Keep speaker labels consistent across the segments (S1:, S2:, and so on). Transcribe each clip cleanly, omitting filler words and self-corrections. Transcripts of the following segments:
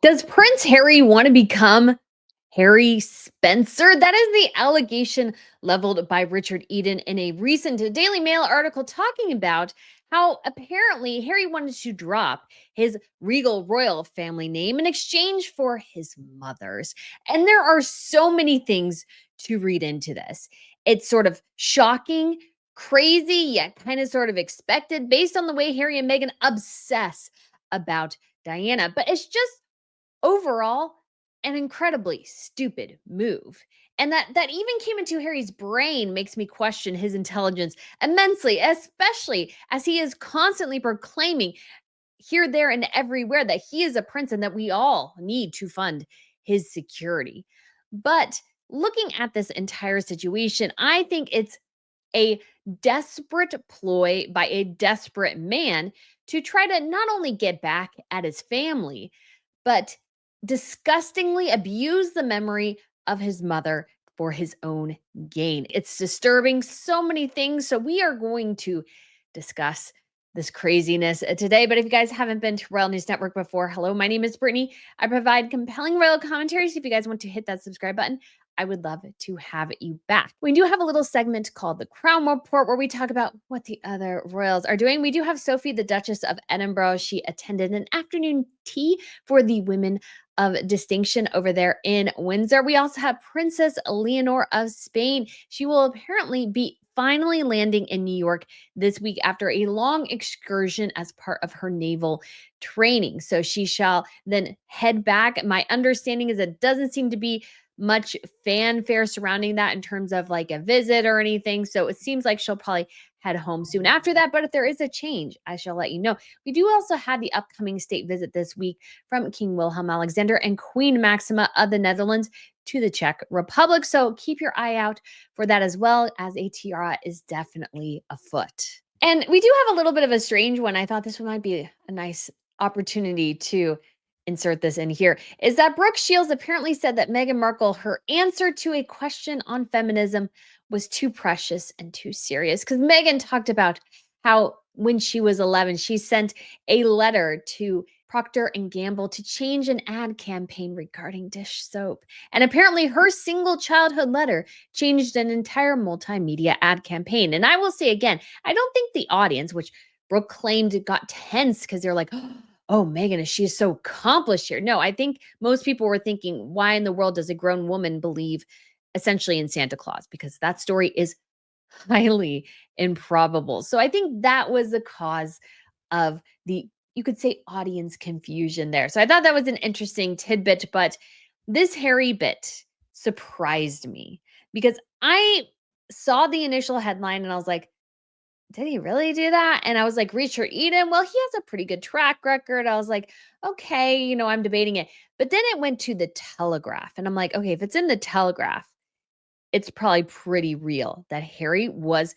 S1: Does Prince Harry want to become Harry Spencer? That is the allegation leveled by Richard Eden in a recent Daily Mail article talking about how apparently Harry wanted to drop his regal royal family name in exchange for his mother's. And there are so many things to read into this. It's sort of shocking, crazy, yet kind of sort of expected based on the way Harry and Meghan obsess about Diana. But it's just overall an incredibly stupid move. And that even came into Harry's brain makes me question his intelligence immensely, especially as he is constantly proclaiming here, there, and everywhere that he is a prince and that we all need to fund his security. But looking at this entire situation, I think it's a desperate ploy by a desperate man to try to not only get back at his family, but disgustingly abuse the memory of his mother for his own gain. It's disturbing, so many things. So, we are going to discuss this craziness today. But if you guys haven't been to Royal News Network before, hello, my name is Brittany. I provide compelling royal commentaries. If you guys want to hit that subscribe button, I would love to have you back. We do have a little segment called the Crown Report where we talk about what the other royals are doing. We do have Sophie, the Duchess of Edinburgh. She attended an afternoon tea for the women of distinction over there in Windsor. We also have Princess Leonor of Spain. She will apparently be finally landing in New York this week after a long excursion as part of her naval training. So she shall then head back. My understanding is it doesn't seem to be much fanfare surrounding that in terms of like a visit or anything. So it seems like she'll probably head home soon after that. But if there is a change, I shall let you know. We do also have the upcoming state visit this week from King Wilhelm Alexander and Queen Maxima of the Netherlands to the Czech Republic. So keep your eye out for that as well, as a tiara is definitely afoot. And we do have a little bit of a strange one. I thought this one might be a nice opportunity to insert this in here. Is that Brooke Shields apparently said that Meghan Markle, her answer to a question on feminism was too precious and too serious. Because Meghan talked about how when she was 11, she sent a letter to Procter and Gamble to change an ad campaign regarding dish soap. And apparently her single childhood letter changed an entire multimedia ad campaign. And I will say again, I don't think the audience, which Brooke claimed it got tense because they're like, oh, Meghan, is she so accomplished here? No, I think most people were thinking, why in the world does a grown woman believe essentially in Santa Claus? Because that story is highly improbable. So I think that was the cause of the, you could say, audience confusion there. So I thought that was an interesting tidbit, but this Harry bit surprised me because I saw the initial headline and I was like, did he really do that? And I was like, Richard Eden, well, he has a pretty good track record. I was like, okay, I'm debating it. But then it went to the Telegraph. And I'm like, okay, if it's in the Telegraph, it's probably pretty real that Harry was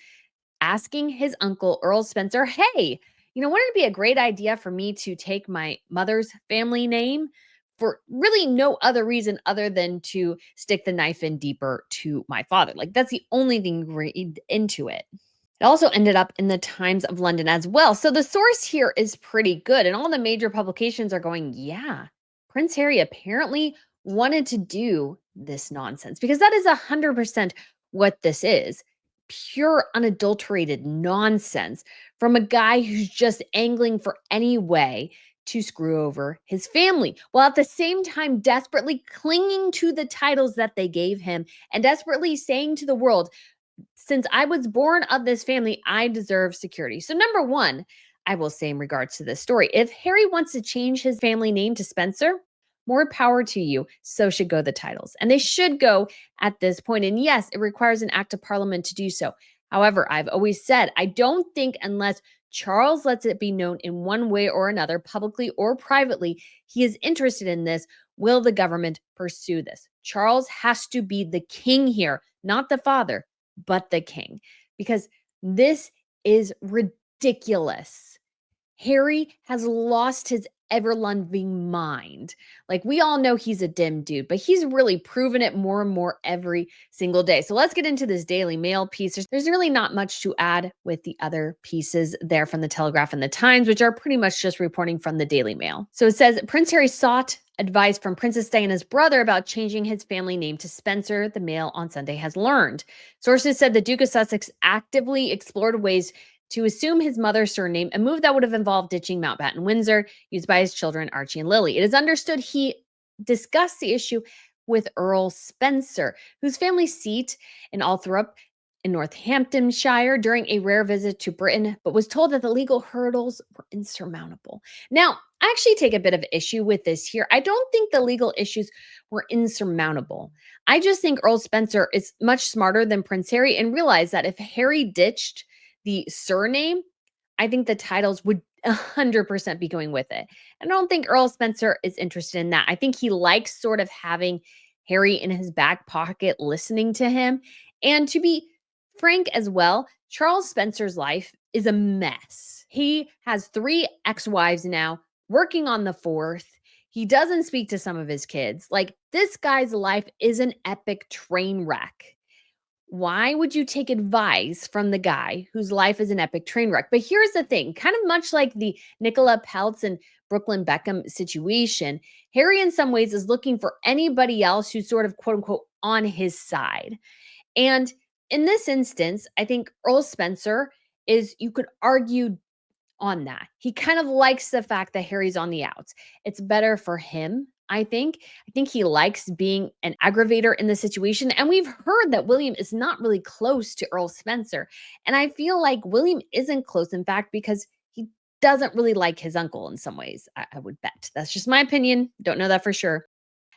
S1: asking his uncle, Earl Spencer, hey, wouldn't it be a great idea for me to take my mother's family name for really no other reason other than to stick the knife in deeper to my father? Like, that's the only thing read into it. It also ended up in the Times of London as well. So the source here is pretty good. And all the major publications are going, yeah, Prince Harry apparently wanted to do this nonsense because that is 100% what this is. Pure, unadulterated nonsense from a guy who's just angling for any way to screw over his family, while at the same time desperately clinging to the titles that they gave him and desperately saying to the world, since I was born of this family, I deserve security. So, number one, I will say in regards to this story, if Harry wants to change his family name to Spencer, more power to you. So should go the titles. And they should go at this point. And yes, it requires an act of parliament to do so. However, I've always said, I don't think unless Charles lets it be known in one way or another, publicly or privately, he is interested in this, will the government pursue this? Charles has to be the king here, not the father, but the king, because this is ridiculous. Harry has lost his ever loving mind. Like, we all know he's a dim dude, but he's really proven it more and more every single day. So let's get into this Daily Mail piece. There's really not much to add with the other pieces there from the Telegraph and the Times, which are pretty much just reporting from the Daily Mail. So it says Prince Harry sought advice from Princess Diana's brother about changing his family name to Spencer, the Mail on Sunday has learned. Sources said the Duke of Sussex actively explored ways to assume his mother's surname, a move that would have involved ditching Mountbatten Windsor, used by his children Archie and Lily. It is understood he discussed the issue with Earl Spencer, whose family seat in Althorp in Northamptonshire during a rare visit to Britain, but was told that the legal hurdles were insurmountable. Now, I actually take a bit of issue with this here. I don't think the legal issues were insurmountable. I just think Earl Spencer is much smarter than Prince Harry and realized that if Harry ditched the surname, I think the titles would 100% be going with it. I don't think Earl Spencer is interested in that. I think he likes sort of having Harry in his back pocket listening to him. And to be frank as well, Charles Spencer's life is a mess. He has 3 ex-wives now, working on the 4th. He doesn't speak to some of his kids. Like, this guy's life is an epic train wreck. Why would you take advice from the guy whose life is an epic train wreck? But here's the thing, kind of much like the Nicola Peltz and Brooklyn Beckham situation, Harry in some ways is looking for anybody else who's sort of quote unquote on his side. And in this instance, I think Earl Spencer is, you could argue on that. He kind of likes the fact that Harry's on the outs. It's better for him, I think. I think he likes being an aggravator in the situation. And we've heard that William is not really close to Earl Spencer. And I feel like William isn't close, in fact, because he doesn't really like his uncle in some ways, I would bet. That's just my opinion. Don't know that for sure.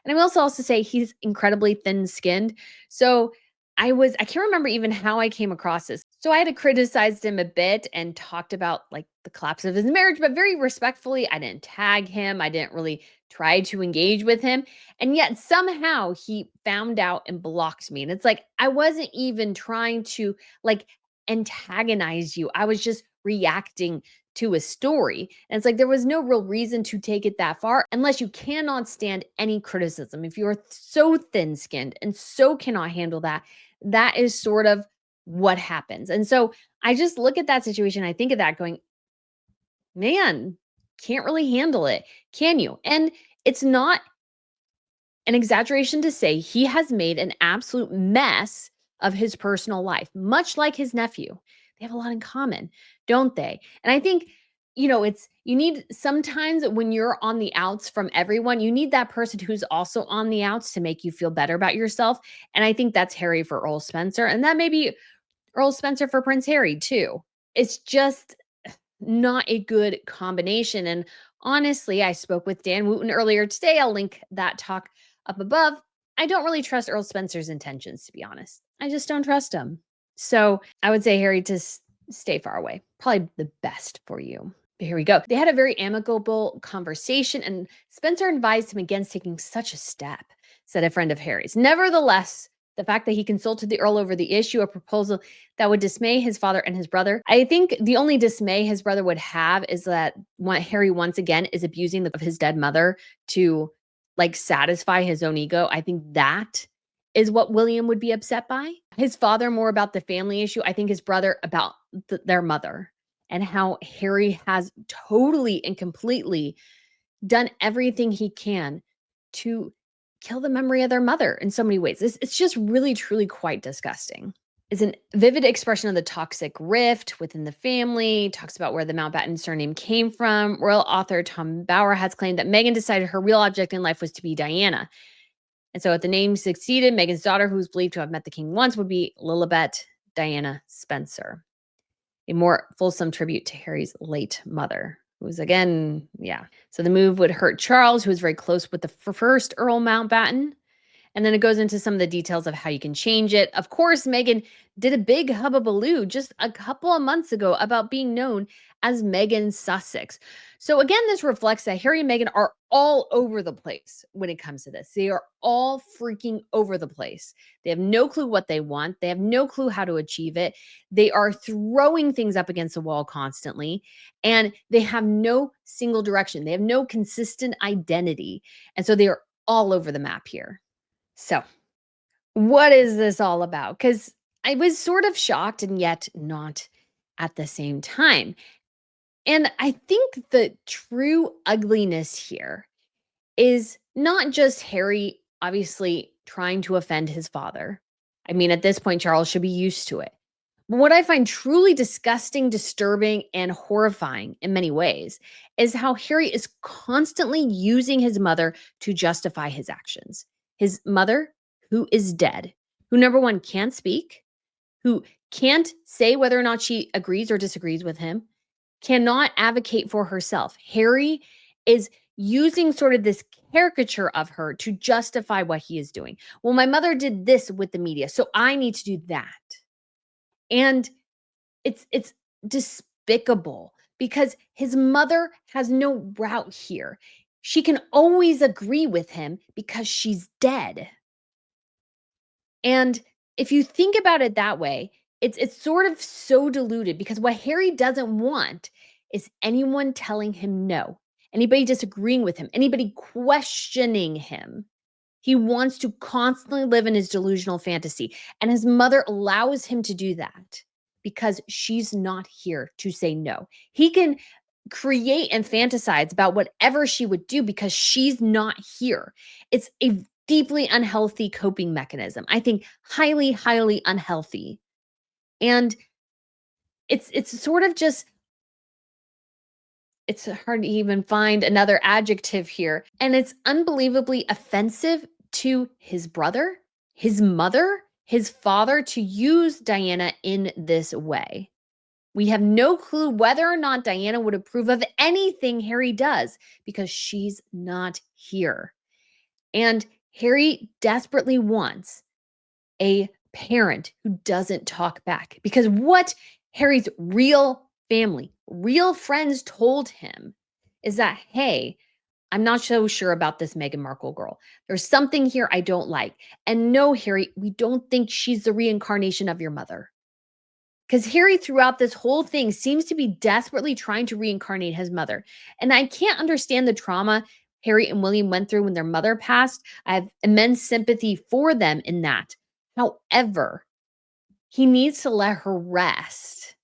S1: And I will also say he's incredibly thin-skinned. So I can't remember even how I came across this. So I had criticized him a bit and talked about like the collapse of his marriage, but very respectfully. I didn't tag him. I didn't really try to engage with him. And yet somehow he found out and blocked me. And it's like I wasn't even trying to like antagonize you. I was just reacting to a story. And it's like there was no real reason to take it that far unless you cannot stand any criticism. If you're so thin skinned and so cannot handle that, that is sort of what happens. And so I just look at that situation. I think of that going, man, can't really handle it. Can you? And it's not an exaggeration to say he has made an absolute mess of his personal life, much like his nephew. They have a lot in common, don't they? And I think, you need sometimes when you're on the outs from everyone, you need that person who's also on the outs to make you feel better about yourself. And I think that's Harry for Earl Spencer. And that may be Earl Spencer for Prince Harry, too. It's just not a good combination. And honestly, I spoke with Dan Wooten earlier today. I'll link that talk up above. I don't really trust Earl Spencer's intentions, to be honest. I just don't trust him. So I would say, Harry, to stay far away. Probably the best for you. But here we go. They had a very amicable conversation, and Spencer advised him against taking such a step, said a friend of Harry's. Nevertheless, the fact that he consulted the Earl over the issue, a proposal that would dismay his father and his brother. I think the only dismay his brother would have is that Harry once again is abusing of his dead mother to like satisfy his own ego. I think that is what William would be upset by. His father more about the family issue. I think his brother about their mother and how Harry has totally and completely done everything he can to kill the memory of their mother in so many ways. It's just really, truly quite disgusting. It's a vivid expression of the toxic rift within the family, talks about where the Mountbatten surname came from. Royal author Tom Bower has claimed that Meghan decided her real object in life was to be Diana. And so if the name succeeded, Meghan's daughter, who was believed to have met the king once, would be Lilibet Diana Spencer. A more fulsome tribute to Harry's late mother, who was again, yeah. So the move would hurt Charles, who was very close with the first Earl Mountbatten. And then it goes into some of the details of how you can change it. Of course, Meghan did a big hubbubaloo just a couple of months ago about being known as Meghan Sussex. So again, this reflects that Harry and Meghan are all over the place when it comes to this. They are all freaking over the place. They have no clue what they want. They have no clue how to achieve it. They are throwing things up against the wall constantly, and they have no single direction. They have no consistent identity. And so they are all over the map here. So, what is this all about? Because I was sort of shocked and yet not at the same time. And I think the true ugliness here is not just Harry obviously trying to offend his father. I mean, at this point, Charles should be used to it. But what I find truly disgusting, disturbing, and horrifying in many ways is how Harry is constantly using his mother to justify his actions. His mother, who is dead, who number one can't speak, who can't say whether or not she agrees or disagrees with him, cannot advocate for herself. Harry is using sort of this caricature of her to justify what he is doing. Well, my mother did this with the media, so I need to do that. And it's despicable because his mother has no route here. She can always agree with him because she's dead. And if you think about it that way, it's sort of so diluted because what Harry doesn't want is anyone telling him no, anybody disagreeing with him, anybody questioning him. He wants to constantly live in his delusional fantasy, and his mother allows him to do that because she's not here to say no. He can create and fantasize about whatever she would do because she's not here. It's a deeply unhealthy coping mechanism. I think highly, highly unhealthy. And it's sort of just it's hard to even find another adjective here. And it's unbelievably offensive to his brother, his mother, his father to use Diana in this way. We have no clue whether or not Diana would approve of anything Harry does because she's not here. And Harry desperately wants a parent who doesn't talk back because what Harry's real family, real friends told him is that, hey, I'm not so sure about this Meghan Markle girl. There's something here I don't like. And no, Harry, we don't think she's the reincarnation of your mother. Because Harry, throughout this whole thing, seems to be desperately trying to reincarnate his mother. And I can't understand the trauma Harry and William went through when their mother passed. I have immense sympathy for them in that. However, he needs to let her rest.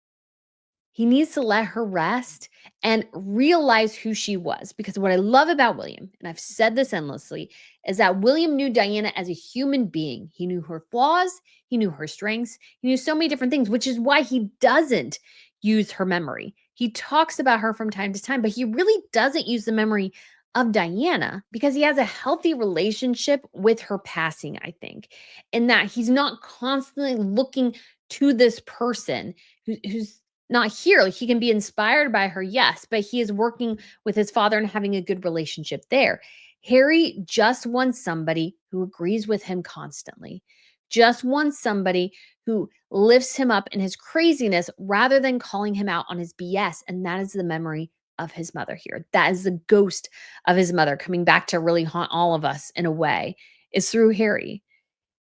S1: He needs to let her rest and realize who she was. Because what I love about William, and I've said this endlessly, is that William knew Diana as a human being. He knew her flaws, he knew her strengths, he knew so many different things, which is why he doesn't use her memory. He talks about her from time to time, but he really doesn't use the memory of Diana because he has a healthy relationship with her passing, I think, in that he's not constantly looking to this person who's not here. Like he can be inspired by her, yes, but he is working with his father and having a good relationship there. Harry just wants somebody who agrees with him constantly, just wants somebody who lifts him up in his craziness rather than calling him out on his BS. And that is the memory of his mother here. That is the ghost of his mother coming back to really haunt all of us in a way, is through Harry.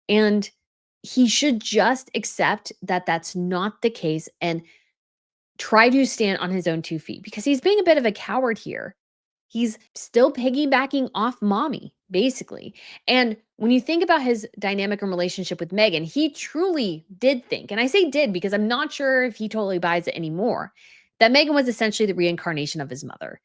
S1: And he should just accept that that's not the case and try to stand on his own 2 feet because he's being a bit of a coward here. He's still piggybacking off mommy, basically. And when you think about his dynamic and relationship with Meghan, he truly did think, and I say did because I'm not sure if he totally buys it anymore, that Meghan was essentially the reincarnation of his mother.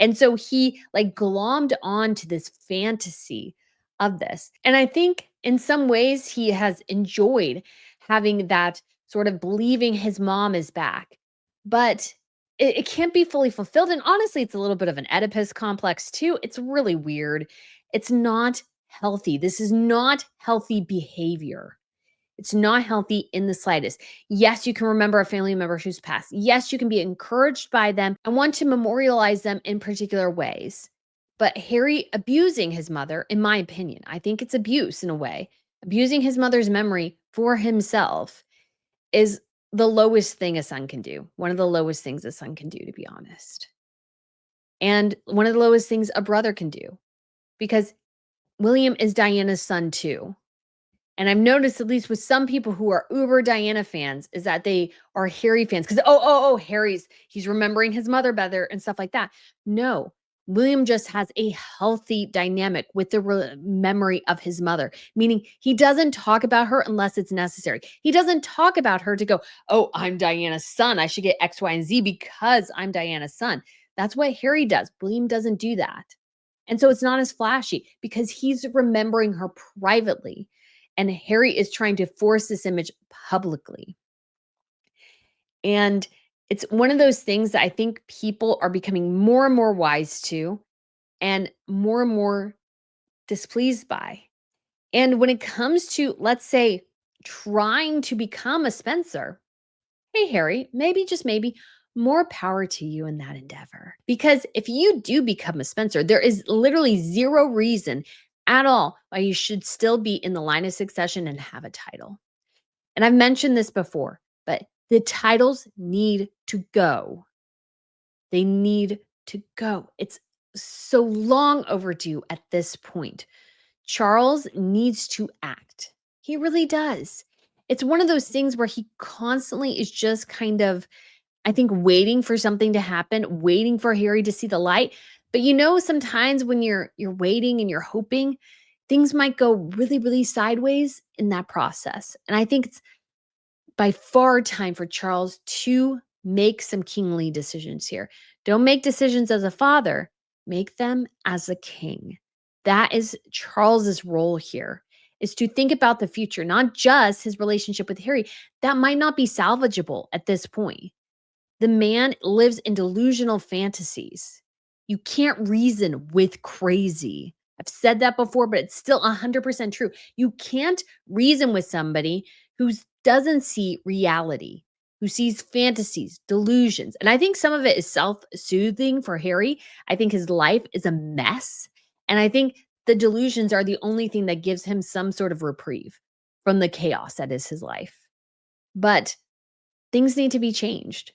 S1: And so he like glommed on to this fantasy of this. And I think in some ways he has enjoyed having that sort of believing his mom is back. But it can't be fully fulfilled, and honestly, it's a little bit of an Oedipus complex too. It's really weird. It's not healthy. This is not healthy behavior. It's not healthy in the slightest. Yes, you can remember a family member who's passed. Yes, you can be encouraged by them and want to memorialize them in particular ways. But Harry abusing his mother, in my opinion, I think it's abuse in a way, abusing his mother's memory for himself is the lowest thing a son can do. One of the lowest things a son can do, to be honest. And one of the lowest things a brother can do because William is Diana's son too. And I've noticed, at least with some people who are uber Diana fans, is that they are Harry fans because, he's remembering his mother better and stuff like that. No, William just has a healthy dynamic with the memory of his mother, meaning he doesn't talk about her unless it's necessary. He doesn't talk about her to go, oh, I'm Diana's son. I should get X, Y, and Z because I'm Diana's son. That's what Harry does. William doesn't do that. And so it's not as flashy because he's remembering her privately. And Harry is trying to force this image publicly. And it's one of those things that I think people are becoming more and more wise to and more displeased by. And when it comes to, let's say, trying to become a Spencer, hey, Harry, maybe, just maybe, more power to you in that endeavor. Because if you do become a Spencer, there is literally zero reason at all why you should still be in the line of succession and have a title. And I've mentioned this before, but the titles need to go. They need to go. It's so long overdue at this point. Charles needs to act. He really does. It's one of those things where he constantly is just kind of, I think, waiting for something to happen, waiting for Harry to see the light. But sometimes when you're waiting and you're hoping, things might go really sideways in that process. And I think it's by far time for Charles to make some kingly decisions here. Don't make decisions as a father, make them as a king. That is Charles's role here, is to think about the future, not just his relationship with Harry. That might not be salvageable at this point. The man lives in delusional fantasies. You can't reason with crazy. I've said that before, but it's still 100% true. You can't reason with somebody who doesn't see reality, who sees fantasies, delusions. And I think some of it is self-soothing for Harry. I think his life is a mess. And I think the delusions are the only thing that gives him some sort of reprieve from the chaos that is his life. But things need to be changed.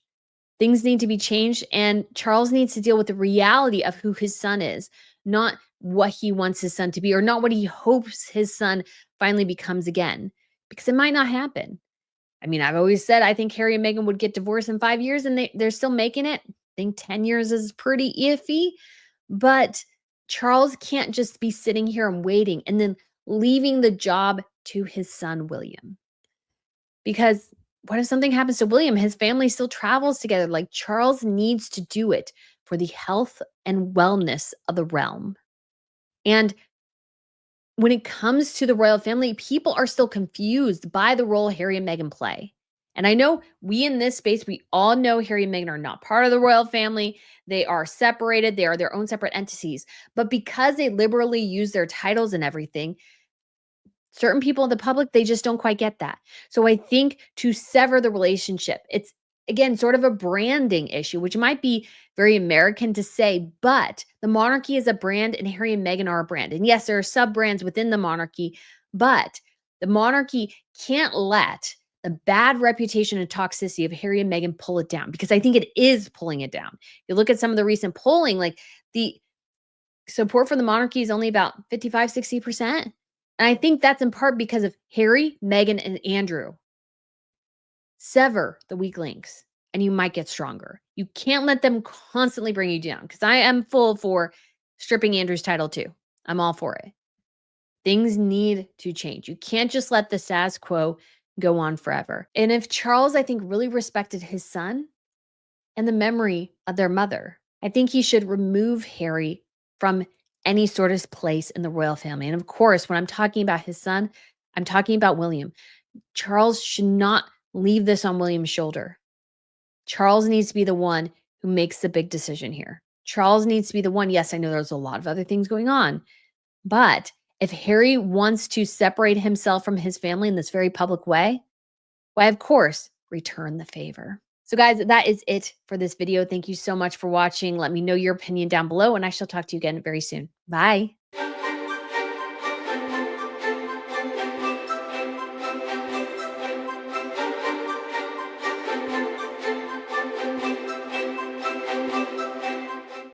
S1: Things need to be changed, and Charles needs to deal with the reality of who his son is, not what he wants his son to be, or not what he hopes his son finally becomes again, because it might not happen. I mean, I've always said I think Harry and Meghan would get divorced in 5 years, and they're still making it. I think 10 years is pretty iffy, but Charles can't just be sitting here and waiting and then leaving the job to his son, William. Because what if something happens to William? His family still travels together. Like, Charles needs to do it for the health and wellness of the realm. And when it comes to the royal family, people are still confused by the role Harry and Meghan play. And I know we in this space, we all know Harry and Meghan are not part of the royal family. They are separated. They are their own separate entities. But because they liberally use their titles and everything, certain people in the public, they just don't quite get that. So I think to sever the relationship, it's again sort of a branding issue, which might be very American to say, but the monarchy is a brand and Harry and Meghan are a brand. And yes, there are sub brands within the monarchy, but the monarchy can't let the bad reputation and toxicity of Harry and Meghan pull it down, because I think it is pulling it down. You look at some of the recent polling, like the support for the monarchy is only about 55, 60%. And I think that's in part because of Harry, Meghan, and Andrew. Sever the weak links and you might get stronger. You can't let them constantly bring you down, because I am full for stripping Andrew's title too. I'm all for it. Things need to change. You can't just let the status quo go on forever. And if Charles, I think, really respected his son and the memory of their mother, I think he should remove Harry from any sort of place in the royal family. And of course, when I'm talking about his son, I'm talking about William. Charles should not leave this on William's shoulder. Charles needs to be the one who makes the big decision here. Charles needs to be the one. Yes, I know there's a lot of other things going on, but if Harry wants to separate himself from his family in this very public way, why, of course, return the favor. So, guys, that is it for this video. Thank you so much for watching. Let me know your opinion down below, and I shall talk to you again very soon. Bye.